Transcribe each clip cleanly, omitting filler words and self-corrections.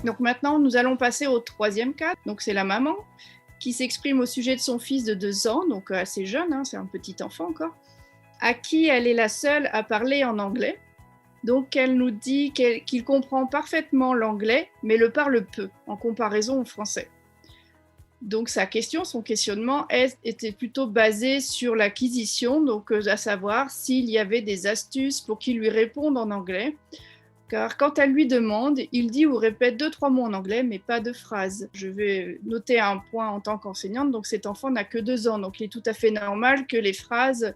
Donc maintenant, nous allons passer au troisième cas. Donc c'est la maman qui s'exprime au sujet de son fils de 2 ans, donc assez jeune, hein, c'est un petit enfant encore, à qui elle est la seule à parler en anglais. Donc elle nous dit qu'il comprend parfaitement l'anglais, mais le parle peu en comparaison au français. Donc sa question, son questionnement était plutôt basé sur l'acquisition, donc à savoir s'il y avait des astuces pour qu'il lui réponde en anglais. Car quand elle lui demande, il dit ou répète 2-3 mots en anglais, mais pas de phrases. Je vais noter un point en tant qu'enseignante, donc cet enfant n'a que 2 ans, donc il est tout à fait normal que les phrases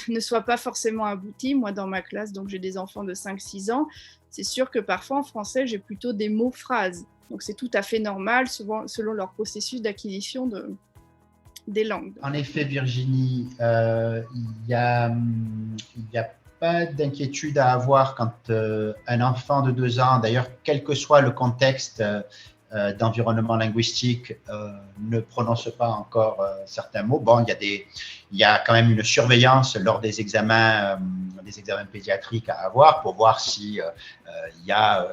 ne soient pas forcément abouties. Moi, dans ma classe, donc j'ai des enfants de 5-6 ans, c'est sûr que parfois en français, j'ai plutôt des mots-phrases. Donc c'est tout à fait normal, souvent selon leur processus d'acquisition des langues. En effet, Virginie, il y a pas d'inquiétude à avoir quand un enfant de 2 ans, d'ailleurs, quel que soit le contexte d'environnement linguistique, ne prononce pas encore certains mots. Bon, il y a quand même une surveillance lors des examens pédiatriques à avoir pour voir si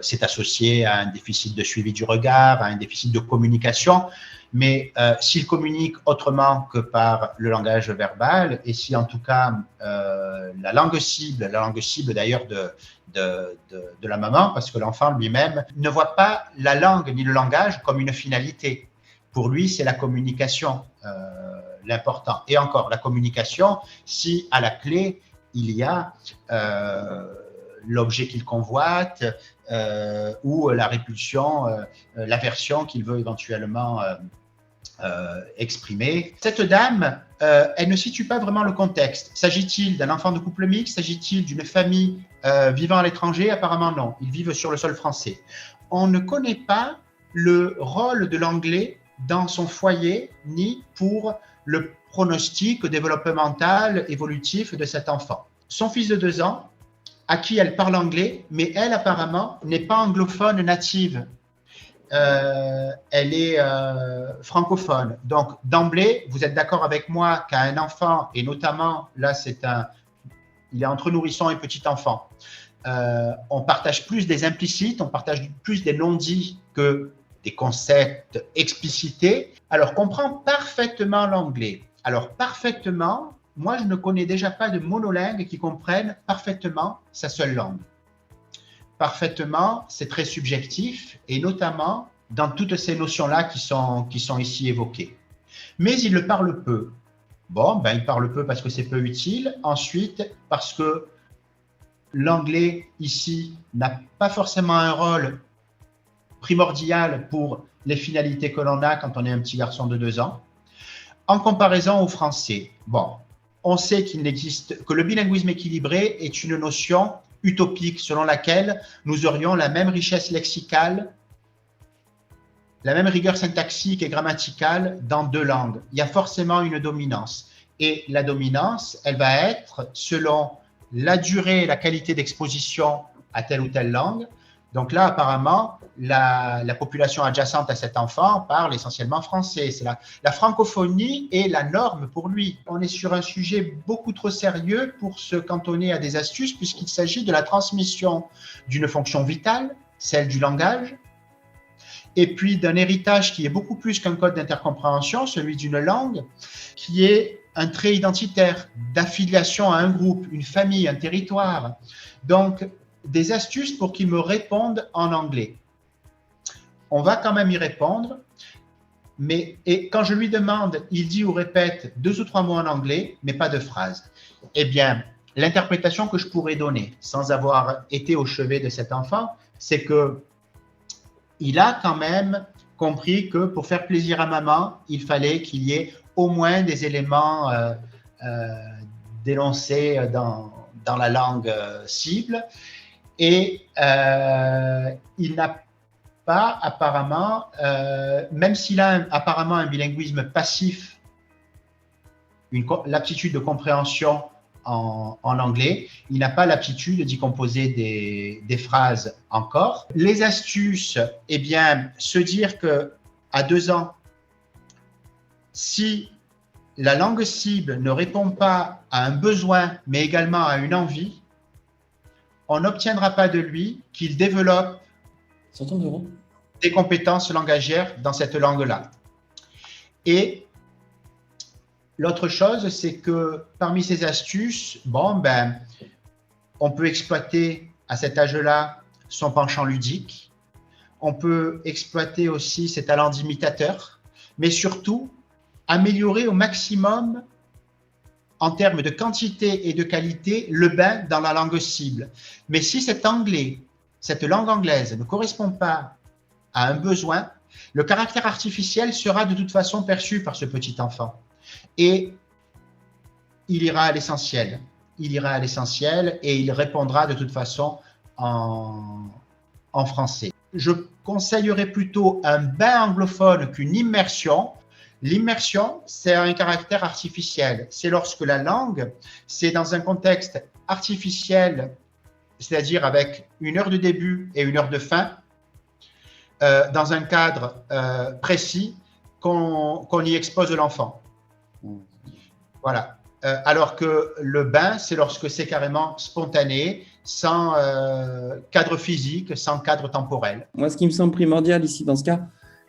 c'est associé à un déficit de suivi du regard, à un déficit de communication. Mais s'il communique autrement que par le langage verbal, et si en tout cas la langue cible d'ailleurs de la maman, parce que l'enfant lui-même ne voit pas la langue ni le langage comme une finalité. Pour lui, c'est la communication l'important. Et encore, la communication, si à la clé, il y a l'objet qu'il convoite ou la répulsion, l'aversion qu'il veut éventuellement exprimée. Cette dame, elle ne situe pas vraiment le contexte. S'agit-il d'un enfant de couple mixte? S'agit-il d'une famille vivant à l'étranger? Apparemment non, ils vivent sur le sol français. On ne connaît pas le rôle de l'anglais dans son foyer, ni pour le pronostic développemental évolutif de cet enfant. Son fils de 2 ans, à qui elle parle anglais, mais elle apparemment n'est pas anglophone native. Elle est francophone. Donc, d'emblée, vous êtes d'accord avec moi qu'un enfant, et notamment, là, il est entre nourrisson et petit enfant, on partage plus des implicites, on partage plus des non-dits que des concepts explicités. Alors, comprend parfaitement l'anglais. Alors, parfaitement, moi, je ne connais déjà pas de monolingues qui comprennent parfaitement sa seule langue. Parfaitement, c'est très subjectif, et notamment dans toutes ces notions-là qui sont ici évoquées. Mais il le parle peu. Bon, il parle peu parce que c'est peu utile. Ensuite, parce que l'anglais, ici, n'a pas forcément un rôle primordial pour les finalités que l'on a quand on est un petit garçon de 2 ans. En comparaison au français, bon, on sait que le bilinguisme équilibré est une notion utopique selon laquelle nous aurions la même richesse lexicale, la même rigueur syntaxique et grammaticale dans 2 langues. Il y a forcément une dominance. Et la dominance, elle va être selon la durée et la qualité d'exposition à telle ou telle langue. Donc là, apparemment, la population adjacente à cet enfant parle essentiellement français. C'est la francophonie est la norme pour lui. On est sur un sujet beaucoup trop sérieux pour se cantonner à des astuces, puisqu'il s'agit de la transmission d'une fonction vitale, celle du langage, et puis d'un héritage qui est beaucoup plus qu'un code d'intercompréhension, celui d'une langue, qui est un trait identitaire d'affiliation à un groupe, une famille, un territoire. Donc, des astuces pour qu'ils me répondent en anglais. On va quand même y répondre, et quand je lui demande, il dit ou répète 2 ou 3 mots en anglais, mais pas de phrases. Eh bien, l'interprétation que je pourrais donner, sans avoir été au chevet de cet enfant, c'est que il a quand même compris que pour faire plaisir à maman, il fallait qu'il y ait au moins des éléments d'énoncés dans la langue cible. Et il n'a pas apparemment, même s'il a apparemment un bilinguisme passif, l'aptitude de compréhension en anglais, il n'a pas l'aptitude d'y composer des phrases encore. Les astuces, eh bien, se dire qu'à 2 ans, si la langue cible ne répond pas à un besoin, mais également à une envie, on n'obtiendra pas de lui qu'il développe 100 €. des compétences langagières dans cette langue-là. Et l'autre chose, c'est que parmi ces astuces, on peut exploiter à cet âge-là son penchant ludique, on peut exploiter aussi ses talents d'imitateur, mais surtout améliorer au maximum en termes de quantité et de qualité le bain dans la langue cible. Mais si cette langue anglaise ne correspond pas à un besoin, le caractère artificiel sera de toute façon perçu par ce petit enfant. Et il ira à l'essentiel. Il ira à l'essentiel et il répondra de toute façon en français. Je conseillerais plutôt un bain anglophone qu'une immersion. L'immersion, c'est un caractère artificiel. C'est lorsque la langue, c'est dans un contexte artificiel, c'est-à-dire avec une heure de début et une heure de fin, dans un cadre précis, qu'on y expose l'enfant. Voilà. Alors que le bain, c'est lorsque c'est carrément spontané, sans cadre physique, sans cadre temporel. Moi, ce qui me semble primordial ici dans ce cas,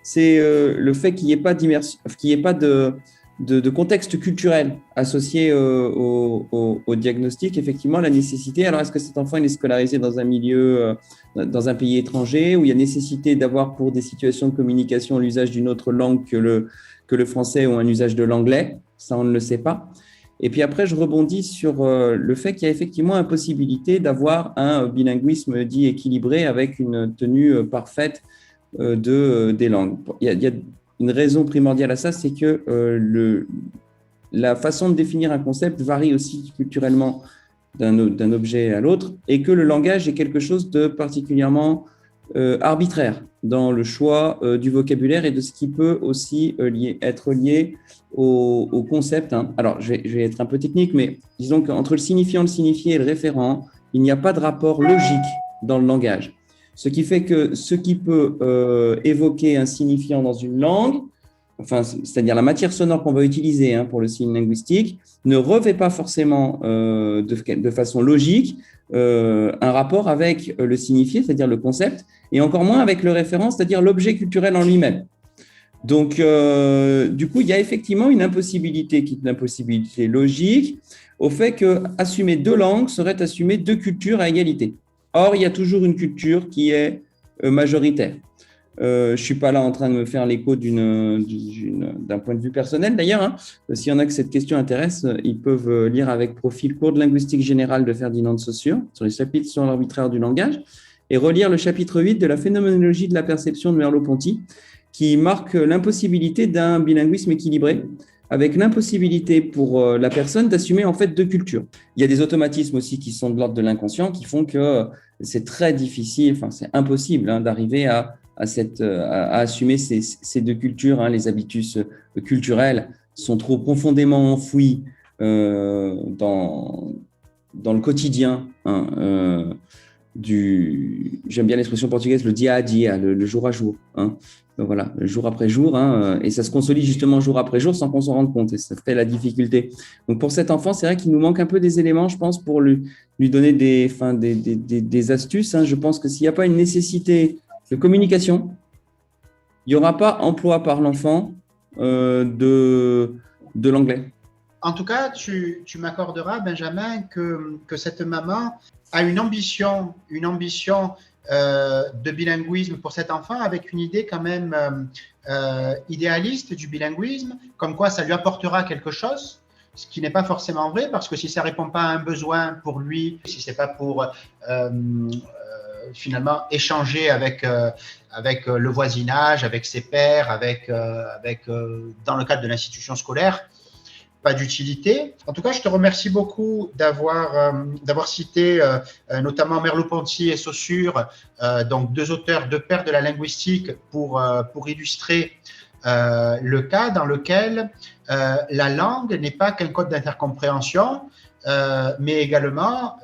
c'est le fait qu'il n'y ait pas d'immersion, qu'il n'y ait pas de contexte culturel associé au diagnostic. Effectivement, la nécessité. Alors, est-ce que cet enfant est scolarisé dans un milieu, dans un pays étranger, où il y a nécessité d'avoir pour des situations de communication l'usage d'une autre langue que le français ou un usage de l'anglais? Ça, on ne le sait pas. Et puis après, je rebondis sur le fait qu'il y a effectivement impossibilité d'avoir un bilinguisme dit équilibré avec une tenue parfaite des langues. Il y a une raison primordiale à ça, c'est que la façon de définir un concept varie aussi culturellement d'un objet à l'autre et que le langage est quelque chose de particulièrement arbitraire dans le choix du vocabulaire et de ce qui peut aussi être lié au concept. Alors, je vais être un peu technique, mais disons qu'entre le signifiant, le signifié et le référent, il n'y a pas de rapport logique dans le langage. Ce qui fait que ce qui peut évoquer un signifiant dans une langue, c'est-à-dire la matière sonore qu'on va utiliser pour le signe linguistique, ne revêt pas forcément de façon logique un rapport avec le signifié, c'est-à-dire le concept, et encore moins avec le référent, c'est-à-dire l'objet culturel en lui-même. Donc, du coup, il y a effectivement une impossibilité qui est une impossibilité logique au fait qu'assumer deux langues serait assumer deux cultures à égalité. Or, il y a toujours une culture qui est majoritaire. Je ne suis pas là en train de me faire l'écho d'un point de vue personnel. D'ailleurs, s'il y en a que cette question intéresse, ils peuvent lire avec profil cours de linguistique générale de Ferdinand de Saussure sur les chapitres sur l'arbitraire du langage et relire le chapitre 8 de la phénoménologie de la perception de Merleau-Ponty qui marque l'impossibilité d'un bilinguisme équilibré avec l'impossibilité pour la personne d'assumer en fait deux cultures. Il y a des automatismes aussi qui sont de l'ordre de l'inconscient qui font que c'est très difficile, c'est impossible d'arriver à assumer ces deux cultures. Les habitus culturels sont trop profondément enfouis dans le quotidien j'aime bien l'expression portugaise, le dia a dia, le jour à jour. Donc voilà, jour après jour, et ça se consolide justement jour après jour sans qu'on s'en rende compte, et ça fait la difficulté. Donc pour cet enfant, c'est vrai qu'il nous manque un peu des éléments, je pense, pour lui donner des astuces. Je pense que s'il n'y a pas une nécessité de communication, il n'y aura pas emploi par l'enfant de l'anglais. En tout cas, tu m'accorderas, Benjamin, que cette maman a une ambition de bilinguisme pour cet enfant avec une idée quand même idéaliste du bilinguisme, comme quoi ça lui apportera quelque chose, ce qui n'est pas forcément vrai, parce que si ça ne répond pas à un besoin pour lui, si ce n'est pas pour finalement échanger avec le voisinage, avec ses pairs, dans le cadre de l'institution scolaire, pas d'utilité. En tout cas, je te remercie beaucoup d'avoir cité notamment Merleau-Ponty et Saussure, donc deux pères de la linguistique, pour illustrer le cas dans lequel la langue n'est pas qu'un code d'intercompréhension, mais également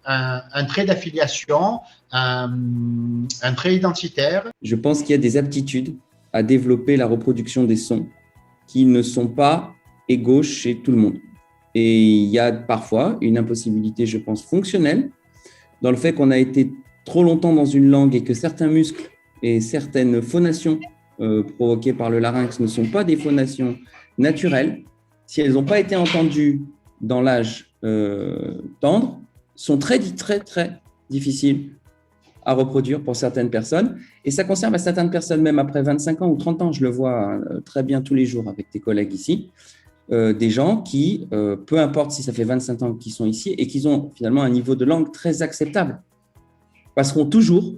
un trait d'affiliation, un trait identitaire. Je pense qu'il y a des aptitudes à développer la reproduction des sons qui ne sont pas égaux chez tout le monde. Et il y a parfois une impossibilité, je pense, fonctionnelle, dans le fait qu'on a été trop longtemps dans une langue et que certains muscles et certaines phonations provoquées par le larynx ne sont pas des phonations naturelles, si elles n'ont pas été entendues dans l'âge tendre, sont très difficiles à reproduire pour certaines personnes. Et ça concerne certaines personnes, même après 25 ans ou 30 ans, je le vois très bien tous les jours avec tes collègues ici, des gens qui, peu importe si ça fait 25 ans qu'ils sont ici, et qu'ils ont finalement un niveau de langue très acceptable, passeront toujours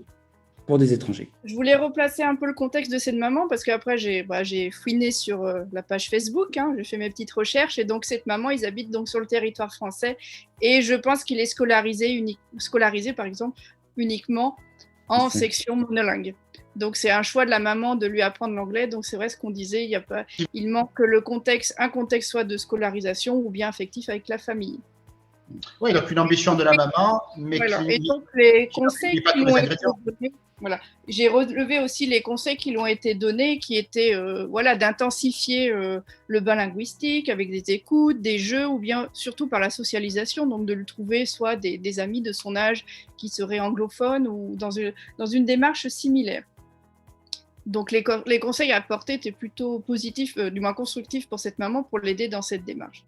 pour des étrangers. Je voulais replacer un peu le contexte de cette maman parce qu'après j'ai fouiné sur la page Facebook, j'ai fait mes petites recherches et donc cette maman, ils habitent donc sur le territoire français et je pense qu'il est scolarisé par exemple uniquement en section monolingue. Donc c'est un choix de la maman de lui apprendre l'anglais. Donc c'est vrai ce qu'on disait, il manque un contexte soit de scolarisation ou bien affectif avec la famille. Oui, donc une ambition de la maman, mais voilà. qui... Et donc les conseils qui qui ont été donnés, voilà. J'ai relevé aussi les conseils qui lui ont été donnés, qui étaient d'intensifier le bain linguistique avec des écoutes, des jeux, ou bien surtout par la socialisation, donc de le trouver soit des amis de son âge qui seraient anglophones ou dans une démarche similaire. Donc les conseils apportés étaient plutôt positifs, du moins constructifs pour cette maman, pour l'aider dans cette démarche.